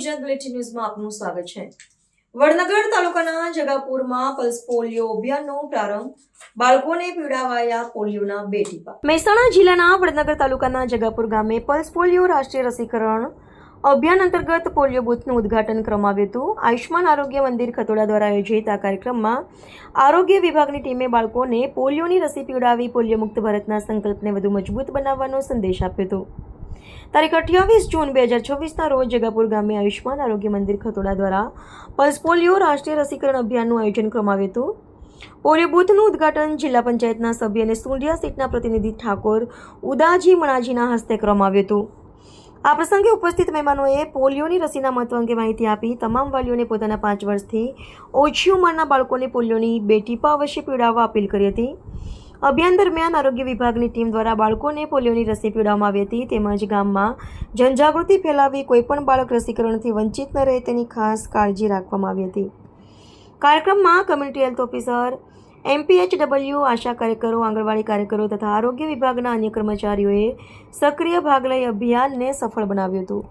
Gujarat bulletin ન્યૂઝમાં આપનું સ્વાગત છે। વડનગર તાલુકાના જગાપુરમાં પલ્સ પોલિયો અભિયાનનો પ્રારંભ। બાળકોને પીવડાવાયા પોલિયોના 2 ટીપા। મહેસાણા જિલ્લાના વડનગર તાલુકાના જગાપુર ગામે પલ્સ પોલિયો રાષ્ટ્રીય રસીકરણ અભિયાન અંતર્ગત પોલિયો બૂથનું ઉદ્ઘાટન કરવામાં આવ્યું હતું। આયુષ્માન આરોગ્ય મંદિર ખતોડા દ્વારા આયોજિત આ કાર્યક્રમમાં આરોગ્ય વિભાગની ટીમે બાળકોને પોલિયોની રસી પીવડાવી પોલિયો મુક્ત ભારતના સંકલ્પને વધુ મજબૂત બનાવવાનો સંદેશ આપ્યો હતો। તારીખ 28 જૂન 2024ના રોજ જગાપુર ગામે આયુષ્માન આરોગ્ય મંદિર ખતોડા દ્વારા પલ્સ પોલિયો રાષ્ટ્રીય રસીકરણ અભિયાનનું આયોજન કરવામાં આવ્યું હતું। પોલિયો બૂથનું ઉદ્ઘાટન જિલ્લા પંચાયતના સભ્ય અને સુંઢિયા સીટના પ્રતિનિધિ ઠાકોર ઉદાજી મણાજીના હસ્તે કરવામાં આવ્યું હતું। આ પ્રસંગે ઉપસ્થિત મહેમાનોએ પોલિયોની રસીના મહત્વ અંગે માહિતી આપી તમામ વાલીઓને પોતાના 5 વર્ષથી ઓછી ઉંમરના બાળકોને પોલિયોની 2 ટીપા અવશ્ય પીવડાવવા અપીલ કરી હતી। અભિયાન દરમિયાન આરોગ્ય વિભાગની ટીમ દ્વારા બાળકોને પોલિયોની રસી પીવડાવવામાં આવી હતી તેમજ ગામમાં જનજાગૃતિ ફેલાવી કોઈપણ બાળક રસીકરણથી વંચિત ન રહે તેની ખાસ કાળજી રાખવામાં આવી હતી। કાર્યક્રમમાં કમ્યુનિટી હેલ્થ ઓફિસર, MPHW, આશા કાર્યકરો, આંગણવાડી કાર્યકરો તથા આરોગ્ય વિભાગના અન્ય કર્મચારીઓએ સક્રિય ભાગ લઈ અભિયાનને સફળ બનાવ્યું હતું।